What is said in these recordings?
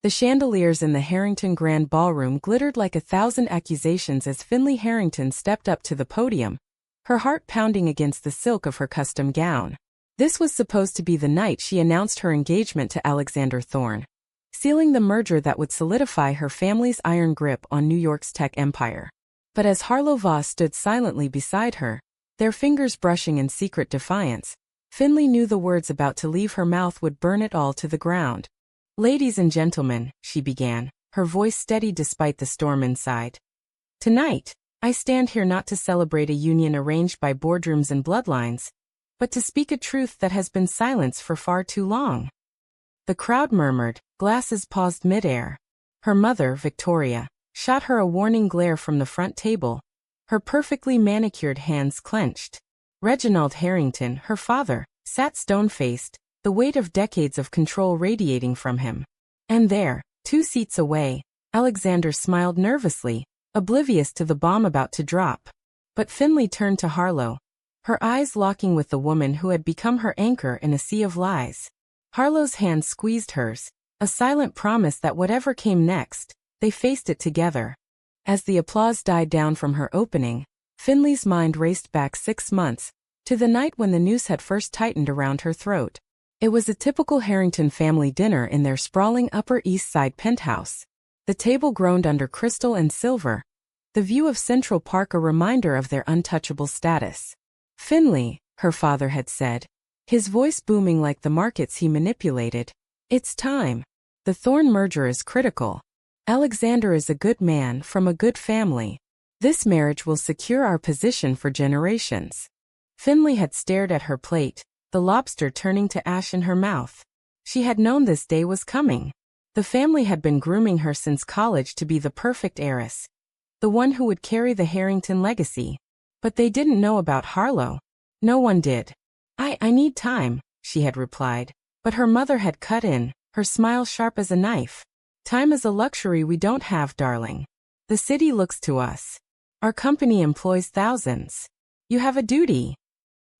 The chandeliers in the Harrington Grand Ballroom glittered like 1,000 accusations as Finley Harrington stepped up to the podium, her heart pounding against the silk of her custom gown. This was supposed to be the night she announced her engagement to Alexander Thorne, sealing the merger that would solidify her family's iron grip on New York's tech empire. But as Harlow Voss stood silently beside her, their fingers brushing in secret defiance, Finley knew the words about to leave her mouth would burn it all to the ground. "Ladies and gentlemen," she began, her voice steady despite the storm inside. "Tonight, I stand here not to celebrate a union arranged by boardrooms and bloodlines, but to speak a truth that has been silenced for far too long." The crowd murmured, glasses paused midair. Her mother, Victoria, shot her a warning glare from the front table, her perfectly manicured hands clenched. Reginald Harrington, her father, sat stone-faced, the weight of decades of control radiating from him. And there, 2 seats away, Alexander smiled nervously, oblivious to the bomb about to drop. But Finley turned to Harlow, her eyes locking with the woman who had become her anchor in a sea of lies. Harlow's hand squeezed hers, a silent promise that whatever came next, they faced it together. As the applause died down from her opening, Finley's mind raced back 6 months, to the night when the noose had first tightened around her throat. It was a typical Harrington family dinner in their sprawling Upper East Side penthouse. The table groaned under crystal and silver, the view of Central Park a reminder of their untouchable status. "Finley," her father had said, his voice booming like the markets he manipulated, "it's time. The Thorne merger is critical. Alexander is a good man from a good family. This marriage will secure our position for generations." Finley had stared at her plate, the lobster turning to ash in her mouth. She had known this day was coming. The family had been grooming her since college to be the perfect heiress, the one who would carry the Harrington legacy. But they didn't know about Harlow. No one did. I need time," she had replied. But her mother had cut in, her smile sharp as a knife. "Time is a luxury we don't have, darling. The city looks to us. Our company employs thousands. You have a duty."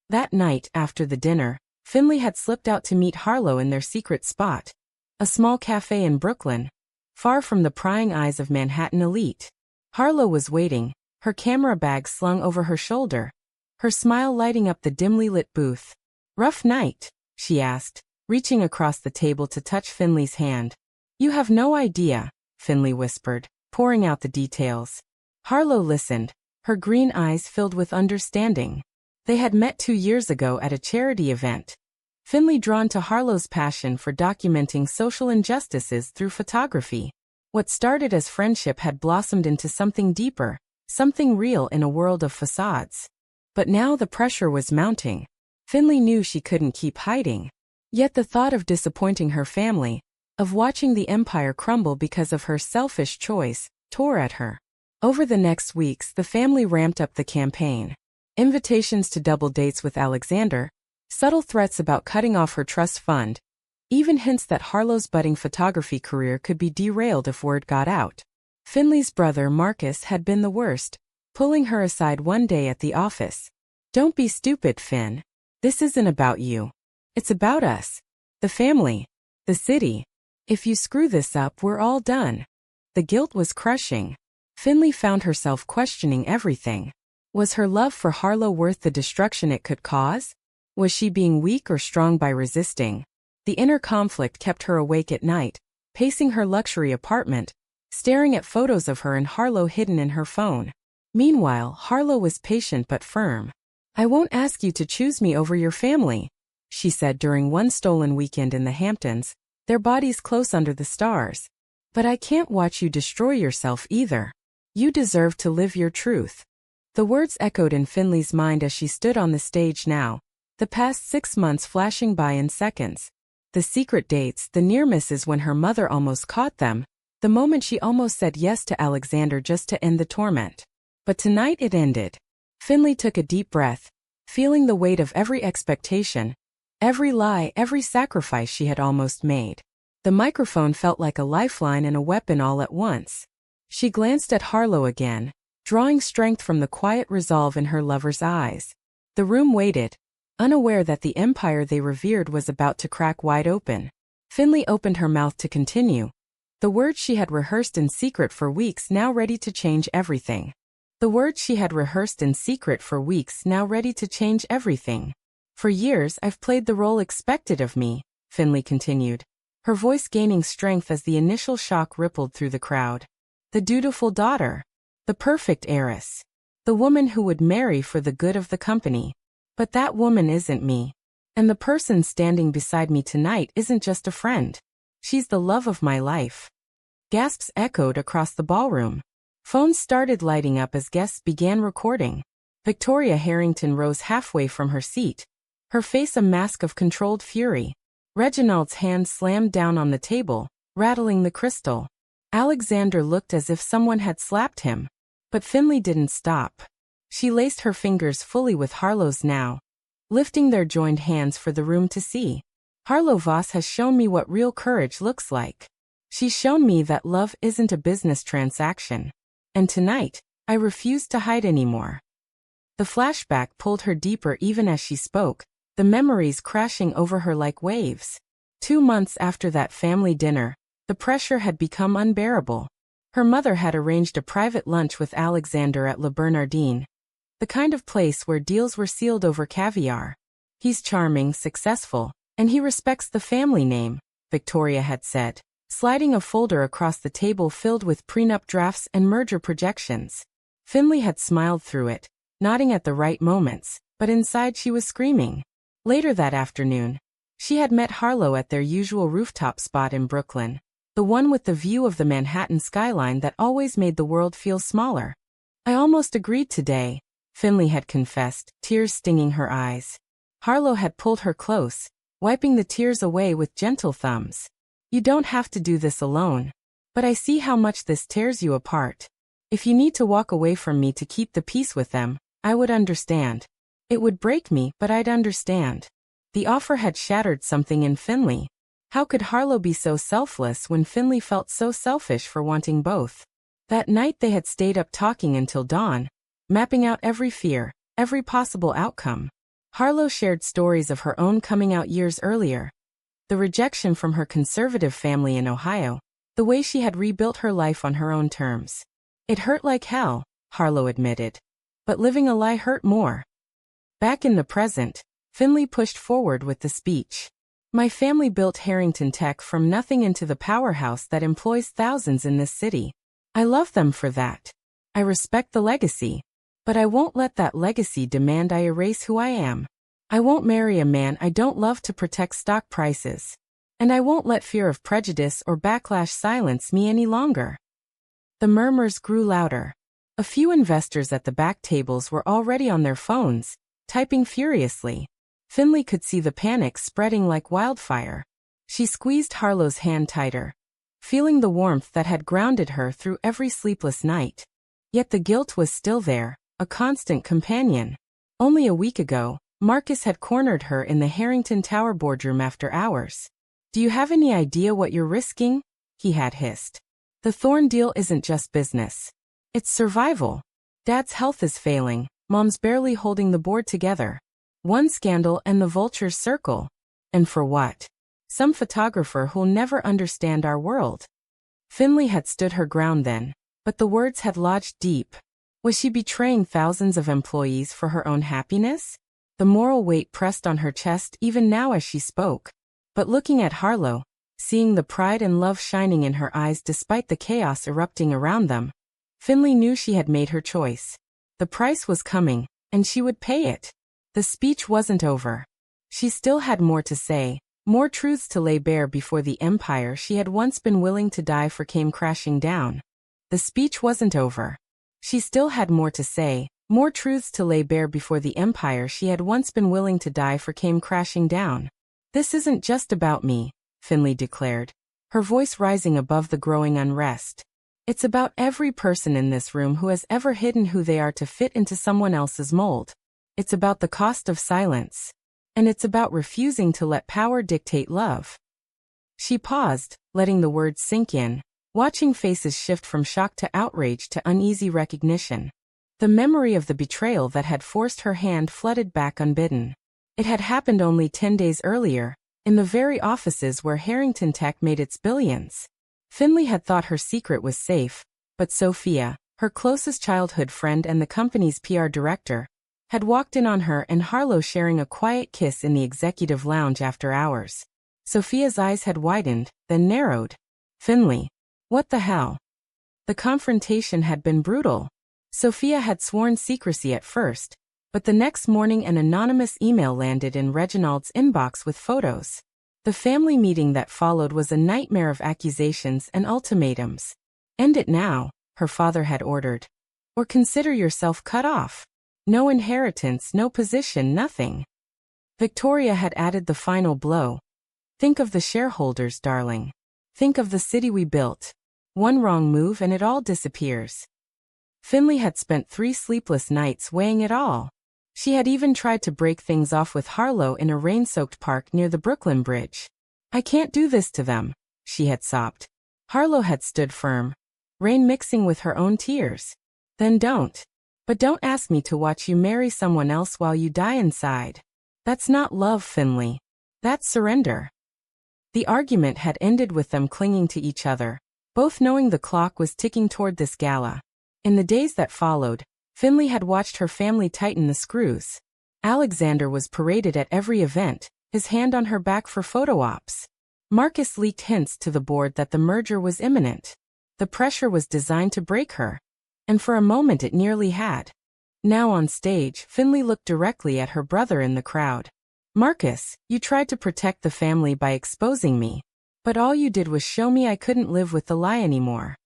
That night, after the dinner, Finley had slipped out to meet Harlow in their secret spot, a small cafe in Brooklyn, far from the prying eyes of Manhattan elite. Harlow was waiting, her camera bag slung over her shoulder, her smile lighting up the dimly lit booth. "Rough night?" she asked, reaching across the table to touch Finley's hand. "You have no idea," Finley whispered, pouring out the details. Harlow listened, her green eyes filled with understanding. They had met 2 years ago at a charity event. Finley drawn to Harlow's passion for documenting social injustices through photography. What started as friendship had blossomed into something deeper, something real in a world of facades. But now the pressure was mounting. Finley knew she couldn't keep hiding. Yet the thought of disappointing her family, of watching the empire crumble because of her selfish choice, tore at her. Over the next weeks, the family ramped up the campaign. Invitations to double dates with Alexander, subtle threats about cutting off her trust fund, even hints that Harlow's budding photography career could be derailed if word got out. Finley's brother Marcus had been the worst, pulling her aside one day at the office. "Don't be stupid, Finn. This isn't about you. It's about us. The family. The city. If you screw this up, we're all done." The guilt was crushing. Finley found herself questioning everything. Was her love for Harlow worth the destruction it could cause? Was she being weak or strong by resisting? The inner conflict kept her awake at night, pacing her luxury apartment, staring at photos of her and Harlow hidden in her phone. Meanwhile, Harlow was patient but firm. "I won't ask you to choose me over your family," she said during one stolen weekend in the Hamptons, their bodies close under the stars. "But I can't watch you destroy yourself either. You deserve to live your truth." The words echoed in Finley's mind as she stood on the stage now, the past 6 months flashing by in seconds. The secret dates, the near misses when her mother almost caught them, the moment she almost said yes to Alexander just to end the torment. But tonight it ended. Finley took a deep breath, feeling the weight of every expectation, every lie, every sacrifice she had almost made. The microphone felt like a lifeline and a weapon all at once. She glanced at Harlow again, drawing strength from the quiet resolve in her lover's eyes. The room waited, unaware that the empire they revered was about to crack wide open. Finley opened her mouth to continue, The words she had rehearsed in secret for weeks now ready to change everything. The words she had rehearsed in secret for weeks now ready to change everything. For years I've played the role expected of me, Finley continued, her voice gaining strength as the initial shock rippled through the crowd. The dutiful daughter. The perfect heiress. The woman who would marry for the good of the company. But that woman isn't me. And the person standing beside me tonight isn't just a friend. She's the love of my life. Gasps echoed across the ballroom. Phones started lighting up as guests began recording. Victoria Harrington rose halfway from her seat, her face a mask of controlled fury. Reginald's hand slammed down on the table, rattling the crystal. Alexander looked as if someone had slapped him. But Finley didn't stop. She laced her fingers fully with Harlow's now, lifting their joined hands for the room to see. Harlow Voss has shown me what real courage looks like. She's shown me that love isn't a business transaction. And tonight, I refuse to hide anymore. The flashback pulled her deeper even as she spoke, the memories crashing over her like waves. 2 months after that family dinner, the pressure had become unbearable. Her mother had arranged a private lunch with Alexander at Le Bernardin, the kind of place where deals were sealed over caviar. He's charming, successful, and he respects the family name, Victoria had said, sliding a folder across the table filled with prenup drafts and merger projections. Finley had smiled through it, nodding at the right moments, but inside she was screaming. Later that afternoon, she had met Harlow at their usual rooftop spot in Brooklyn, the one with the view of the Manhattan skyline that always made the world feel smaller. I almost agreed today, Finley had confessed, tears stinging her eyes. Harlow had pulled her close, wiping the tears away with gentle thumbs. You don't have to do this alone. But I see how much this tears you apart. If you need to walk away from me to keep the peace with them, I would understand. It would break me, but I'd understand. The offer had shattered something in Finley. How could Harlow be so selfless when Finley felt so selfish for wanting both? That night they had stayed up talking until dawn, mapping out every fear, every possible outcome. Harlow shared stories of her own coming out years earlier. The rejection from her conservative family in Ohio, the way she had rebuilt her life on her own terms. It hurt like hell, Harlow admitted. But living a lie hurt more. Back in the present, Finley pushed forward with the speech. My family built Harrington Tech from nothing into the powerhouse that employs thousands in this city. I love them for that. I respect the legacy. But I won't let that legacy demand I erase who I am. I won't marry a man I don't love to protect stock prices. And I won't let fear of prejudice or backlash silence me any longer. The murmurs grew louder. A few investors at the back tables were already on their phones, typing furiously. Finley could see the panic spreading like wildfire. She squeezed Harlow's hand tighter, feeling the warmth that had grounded her through every sleepless night. Yet the guilt was still there, a constant companion. Only a week ago, Marcus had cornered her in the Harrington Tower boardroom after hours. Do you have any idea what you're risking? He had hissed. The Thorn deal isn't just business. It's survival. Dad's health is failing, Mom's barely holding the board together. One scandal and the vultures circle. And for what? Some photographer who'll never understand our world. Finley had stood her ground then, but the words had lodged deep. Was she betraying thousands of employees for her own happiness? The moral weight pressed on her chest even now as she spoke. But looking at Harlow, seeing the pride and love shining in her eyes despite the chaos erupting around them, Finley knew she had made her choice. The price was coming, and she would pay it. The speech wasn't over. She still had more to say, more truths to lay bare before the empire she had once been willing to die for came crashing down. The speech wasn't over. She still had more to say, more truths to lay bare before the empire she had once been willing to die for came crashing down. This isn't just about me, Finley declared, her voice rising above the growing unrest. It's about every person in this room who has ever hidden who they are to fit into someone else's mold. It's about the cost of silence. And it's about refusing to let power dictate love. She paused, letting the words sink in, watching faces shift from shock to outrage to uneasy recognition. The memory of the betrayal that had forced her hand flooded back unbidden. It had happened only 10 days earlier, in the very offices where Harrington Tech made its billions. Finley had thought her secret was safe, but Sophia, her closest childhood friend and the company's PR director, had walked in on her and Harlow sharing a quiet kiss in the executive lounge after hours. Sophia's eyes had widened, then narrowed. Finley. What the hell? The confrontation had been brutal. Sophia had sworn secrecy at first, but the next morning an anonymous email landed in Reginald's inbox with photos. The family meeting that followed was a nightmare of accusations and ultimatums. End it now, her father had ordered. Or consider yourself cut off. No inheritance, no position, nothing. Victoria had added the final blow. Think of the shareholders, darling. Think of the city we built. One wrong move and it all disappears. Finley had spent 3 sleepless nights weighing it all. She had even tried to break things off with Harlow in a rain-soaked park near the Brooklyn Bridge. I can't do this to them, she had sobbed. Harlow had stood firm, rain mixing with her own tears. Then don't. But don't ask me to watch you marry someone else while you die inside. That's not love, Finley. That's surrender. The argument had ended with them clinging to each other, both knowing the clock was ticking toward this gala. In the days that followed, Finley had watched her family tighten the screws. Alexander was paraded at every event, his hand on her back for photo ops. Marcus leaked hints to the board that the merger was imminent. The pressure was designed to break her. And for a moment it nearly had. Now on stage, Finley looked directly at her brother in the crowd. Marcus, you tried to protect the family by exposing me. But all you did was show me I couldn't live with the lie anymore.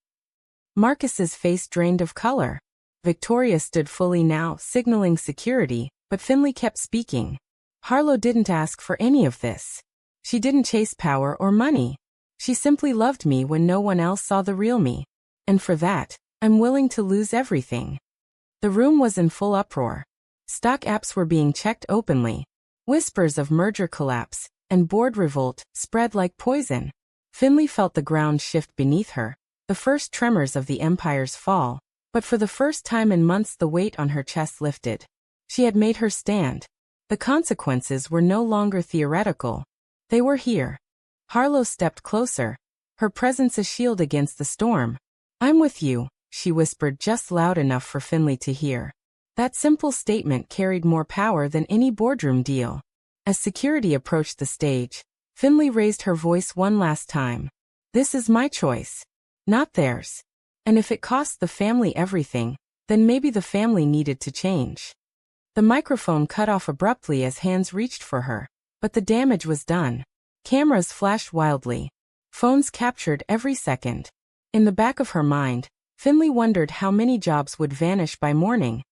Marcus's face drained of color. Victoria stood fully now, signaling security, but Finley kept speaking. Harlow didn't ask for any of this. She didn't chase power or money. She simply loved me when no one else saw the real me. And for that, I'm willing to lose everything. The room was in full uproar. Stock apps were being checked openly. Whispers of merger collapse and board revolt spread like poison. Finley felt the ground shift beneath her, the first tremors of the empire's fall, but for the first time in months the weight on her chest lifted. She had made her stand. The consequences were no longer theoretical. They were here. Harlow stepped closer, her presence a shield against the storm. I'm with you, she whispered just loud enough for Finley to hear. That simple statement carried more power than any boardroom deal. As security approached the stage, Finley raised her voice one last time. This is my choice, not theirs. And if it cost the family everything, then maybe the family needed to change. The microphone cut off abruptly as hands reached for her, but the damage was done. Cameras flashed wildly. Phones captured every second. In the back of her mind, Finley wondered how many jobs would vanish by morning.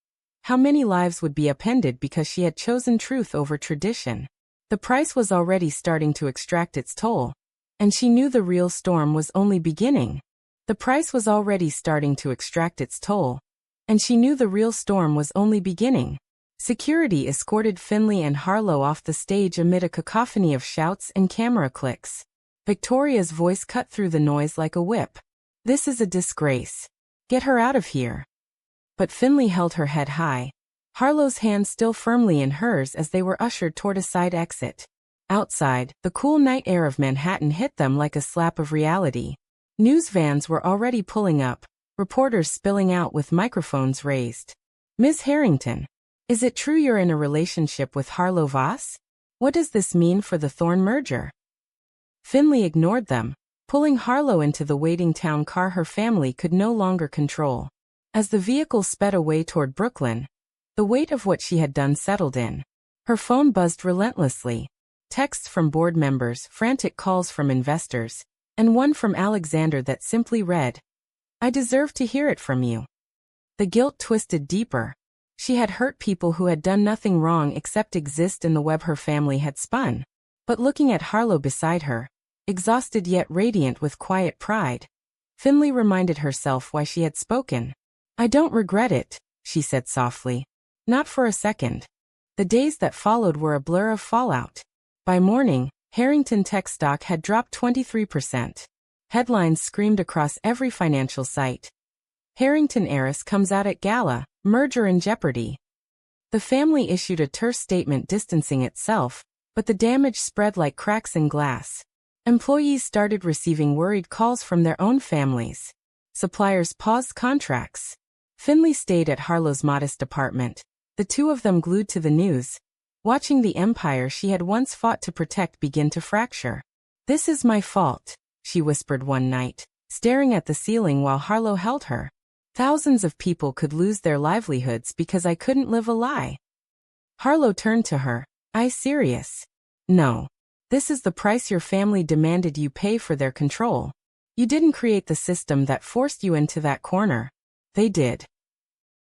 How many lives would be upended because she had chosen truth over tradition. The price was already starting to extract its toll. And she knew the real storm was only beginning. The price was already starting to extract its toll. And she knew the real storm was only beginning. Security escorted Finley and Harlow off the stage amid a cacophony of shouts and camera clicks. Victoria's voice cut through the noise like a whip. This is a disgrace. Get her out of here. But Finley held her head high. Harlow's hand still firmly in hers as they were ushered toward a side exit. Outside, the cool night air of Manhattan hit them like a slap of reality. News vans were already pulling up, reporters spilling out with microphones raised. Ms. Harrington, is it true you're in a relationship with Harlow Voss? What does this mean for the Thorne merger? Finley ignored them, pulling Harlow into the waiting town car her family could no longer control. As the vehicle sped away toward Brooklyn, the weight of what she had done settled in. Her phone buzzed relentlessly. Texts from board members, frantic calls from investors, and one from Alexander that simply read, I deserve to hear it from you. The guilt twisted deeper. She had hurt people who had done nothing wrong except exist in the web her family had spun. But looking at Harlow beside her, exhausted yet radiant with quiet pride, Finley reminded herself why she had spoken. I don't regret it, she said softly. Not for a second. The days that followed were a blur of fallout. By morning, Harrington tech stock had dropped 23%. Headlines screamed across every financial site. Harrington heiress comes out at gala, merger in jeopardy. The family issued a terse statement distancing itself, but the damage spread like cracks in glass. Employees started receiving worried calls from their own families. Suppliers paused contracts. Finley stayed at Harlow's modest apartment, the two of them glued to the news, watching the empire she had once fought to protect begin to fracture. "This is my fault," she whispered one night, staring at the ceiling while Harlow held her. "Thousands of people could lose their livelihoods because I couldn't live a lie." Harlow turned to her. "I serious?" "No. This is the price your family demanded you pay for their control. You didn't create the system that forced you into that corner. They did."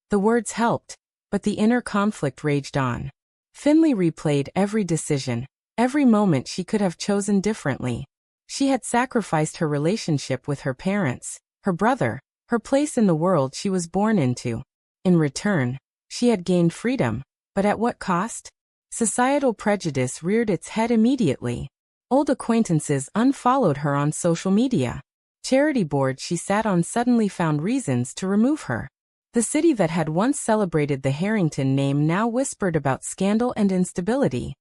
The words helped, but the inner conflict raged on. Finley replayed every decision, every moment she could have chosen differently. She had sacrificed her relationship with her parents, her brother, her place in the world she was born into. In return, she had gained freedom, but at what cost? Societal prejudice reared its head immediately. Old acquaintances unfollowed her on social media. Charity boards she sat on suddenly found reasons to remove her. The city that had once celebrated the Harrington name now whispered about scandal and instability.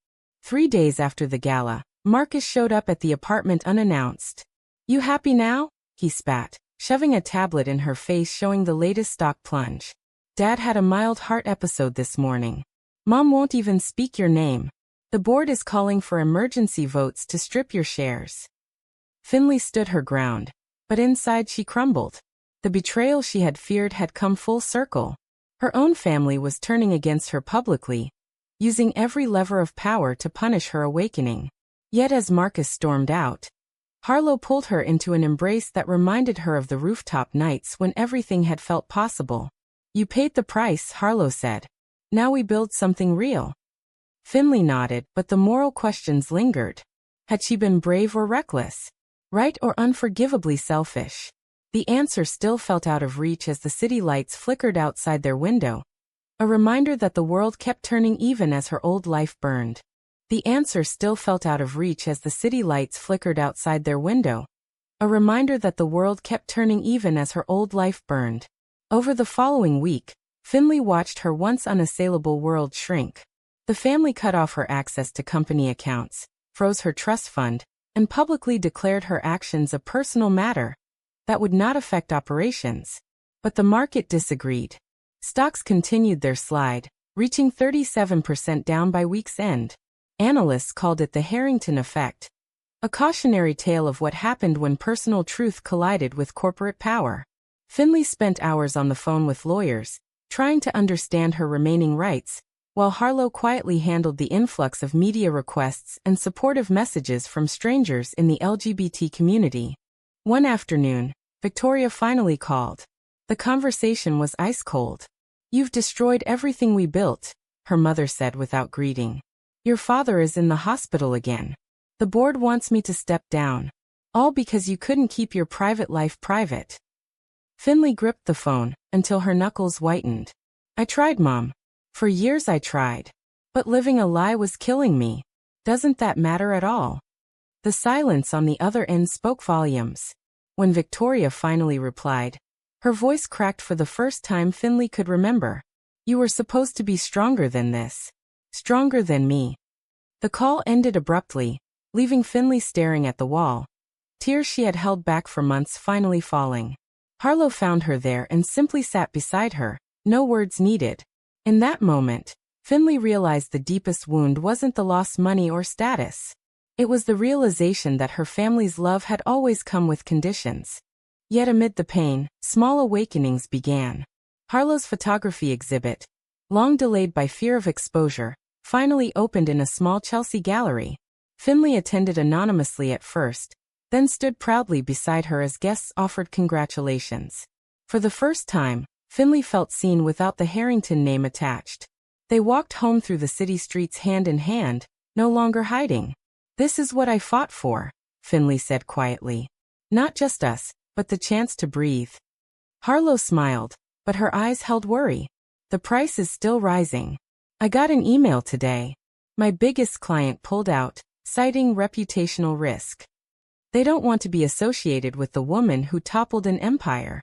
3 days after the gala, Marcus showed up at the apartment unannounced. "You happy now?" he spat, shoving a tablet in her face showing the latest stock plunge. "Dad had a mild heart episode this morning. Mom won't even speak your name. The board is calling for emergency votes to strip your shares." Finley stood her ground, but inside she crumbled. The betrayal she had feared had come full circle. Her own family was turning against her publicly, using every lever of power to punish her awakening. Yet as Marcus stormed out, Harlow pulled her into an embrace that reminded her of the rooftop nights when everything had felt possible. "You paid the price," Harlow said. "Now we build something real." Finley nodded, but the moral questions lingered. Had she been brave or reckless? Right or unforgivably selfish? The answer still felt out of reach as the city lights flickered outside their window, a reminder that the world kept turning even as her old life burned. The answer still felt out of reach as the city lights flickered outside their window, a reminder that the world kept turning even as her old life burned. Over the following week, Finley watched her once unassailable world shrink. The family cut off her access to company accounts, froze her trust fund, and publicly declared her actions a personal matter that would not affect operations. But the market disagreed. Stocks continued their slide, reaching 37% down by week's end. Analysts called it the Harrington effect, a cautionary tale of what happened when personal truth collided with corporate power. Finley spent hours on the phone with lawyers, trying to understand her remaining rights, while Harlow quietly handled the influx of media requests and supportive messages from strangers in the LGBT community. One afternoon, Victoria finally called. The conversation was ice cold. "You've destroyed everything we built," her mother said without greeting. "Your father is in the hospital again. The board wants me to step down. All because you couldn't keep your private life private." Finley gripped the phone until her knuckles whitened. "I tried, Mom. For years I tried. But living a lie was killing me. Doesn't that matter at all?" The silence on the other end spoke volumes. When Victoria finally replied, her voice cracked for the first time Finley could remember. "You were supposed to be stronger than this. Stronger than me." The call ended abruptly, leaving Finley staring at the wall, tears she had held back for months finally falling. Harlow found her there and simply sat beside her, no words needed. In that moment, Finley realized the deepest wound wasn't the lost money or status. It was the realization that her family's love had always come with conditions. Yet amid the pain, small awakenings began. Harlow's photography exhibit, long delayed by fear of exposure, finally opened in a small Chelsea gallery. Finley attended anonymously at first, then stood proudly beside her as guests offered congratulations. For the first time, Finley felt seen without the Harrington name attached. They walked home through the city streets hand in hand, no longer hiding. "This is what I fought for," Finley said quietly. "Not just us, but the chance to breathe." Harlow smiled, but her eyes held worry. "The price is still rising. I got an email today. My biggest client pulled out, citing reputational risk. They don't want to be associated with the woman who toppled an empire."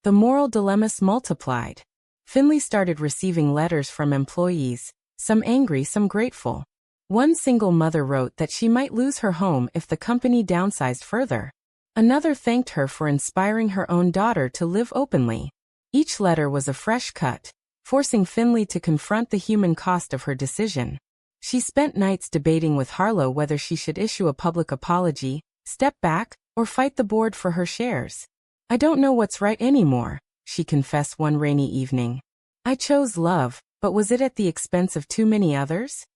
The moral dilemmas multiplied. Finley started receiving letters from employees, some angry, some grateful. One single mother wrote that she might lose her home if the company downsized further. Another thanked her for inspiring her own daughter to live openly. Each letter was a fresh cut, forcing Finley to confront the human cost of her decision. She spent nights debating with Harlow whether she should issue a public apology, step back, or fight the board for her shares. "I don't know what's right anymore," she confessed one rainy evening. "I chose love, but was it at the expense of too many others?"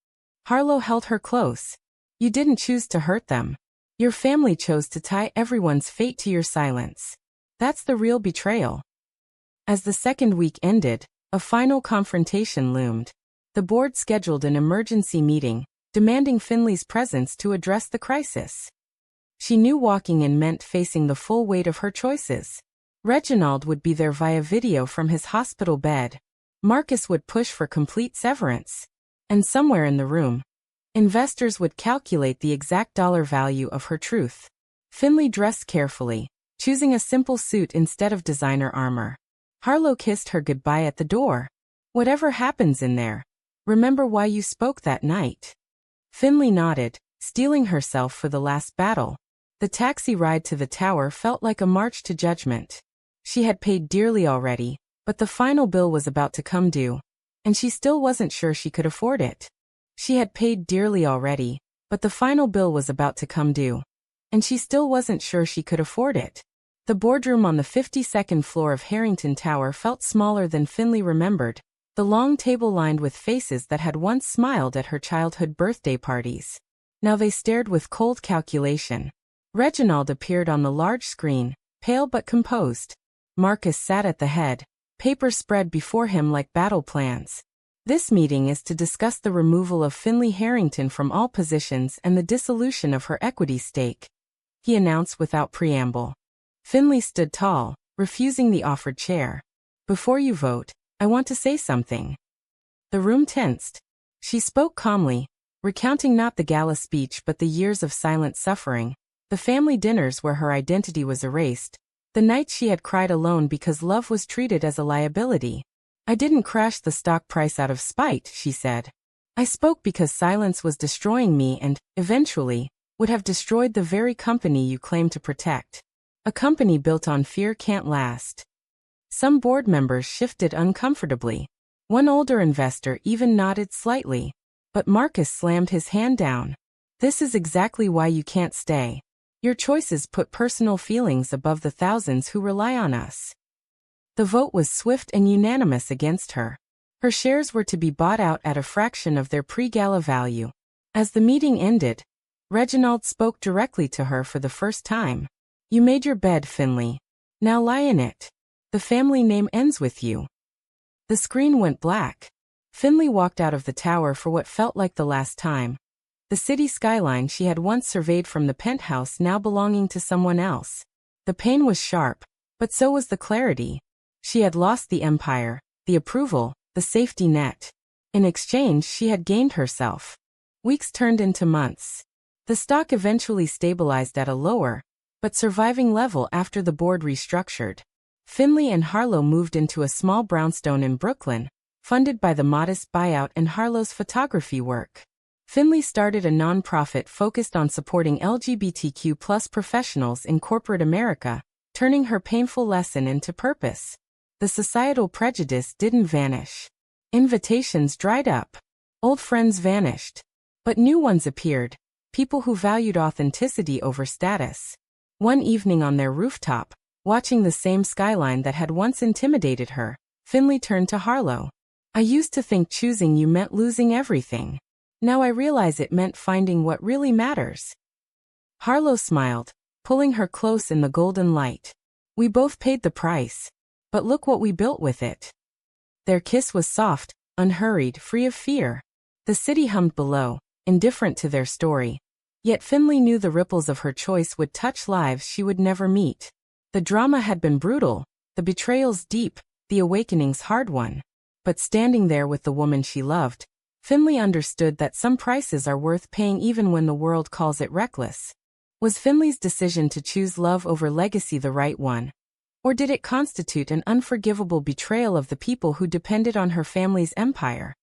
Harlow held her close. "You didn't choose to hurt them. Your family chose to tie everyone's fate to your silence. That's the real betrayal." As the second week ended, a final confrontation loomed. The board scheduled an emergency meeting, demanding Finley's presence to address the crisis. She knew walking in meant facing the full weight of her choices. Reginald would be there via video from his hospital bed. Marcus would push for complete severance. And somewhere in the room, investors would calculate the exact dollar value of her truth. Finley dressed carefully, choosing a simple suit instead of designer armor. Harlow kissed her goodbye at the door. "Whatever happens in there, remember why you spoke that night." Finley nodded, steeling herself for the last battle. The taxi ride to the tower felt like a march to judgment. She had paid dearly already, but the final bill was about to come due, and she still wasn't sure she could afford it. She had paid dearly already, but the final bill was about to come due, and she still wasn't sure she could afford it. The boardroom on the 52nd floor of Harrington Tower felt smaller than Finley remembered, the long table lined with faces that had once smiled at her childhood birthday parties. Now they stared with cold calculation. Reginald appeared on the large screen, pale but composed. Marcus sat at the head, papers spread before him like battle plans. "This meeting is to discuss the removal of Finley Harrington from all positions and the dissolution of her equity stake," he announced without preamble. Finley stood tall, refusing the offered chair. "Before you vote, I want to say something." The room tensed. She spoke calmly, recounting not the gala speech but the years of silent suffering, the family dinners where her identity was erased, the nights she had cried alone because love was treated as a liability. "I didn't crash the stock price out of spite," she said. "I spoke because silence was destroying me and, eventually, would have destroyed the very company you claim to protect. A company built on fear can't last." Some board members shifted uncomfortably. One older investor even nodded slightly. But Marcus slammed his hand down. "This is exactly why you can't stay. Your choices put personal feelings above the thousands who rely on us." The vote was swift and unanimous against her. Her shares were to be bought out at a fraction of their pre-gala value. As the meeting ended, Reginald spoke directly to her for the first time. "You made your bed, Finley. Now lie in it. The family name ends with you." The screen went black. Finley walked out of the tower for what felt like the last time. The city skyline she had once surveyed from the penthouse now belonging to someone else. The pain was sharp, but so was the clarity. She had lost the empire, the approval, the safety net. In exchange, she had gained herself. Weeks turned into months. The stock eventually stabilized at a lower, but surviving level after the board restructured. Finley and Harlow moved into a small brownstone in Brooklyn, funded by the modest buyout and Harlow's photography work. Finley started a nonprofit focused on supporting LGBTQ+ professionals in corporate America, turning her painful lesson into purpose. The societal prejudice didn't vanish. Invitations dried up. Old friends vanished. But new ones appeared, people who valued authenticity over status. One evening on their rooftop, watching the same skyline that had once intimidated her, Finley turned to Harlow. "I used to think choosing you meant losing everything. Now I realize it meant finding what really matters." Harlow smiled, pulling her close in the golden light. "We both paid the price. But look what we built with it." Their kiss was soft, unhurried, free of fear. The city hummed below, indifferent to their story. Yet Finley knew the ripples of her choice would touch lives she would never meet. The drama had been brutal, the betrayals deep, the awakenings hard-won. But standing there with the woman she loved, Finley understood that some prices are worth paying even when the world calls it reckless. Was Finley's decision to choose love over legacy the right one? Or did it constitute an unforgivable betrayal of the people who depended on her family's empire?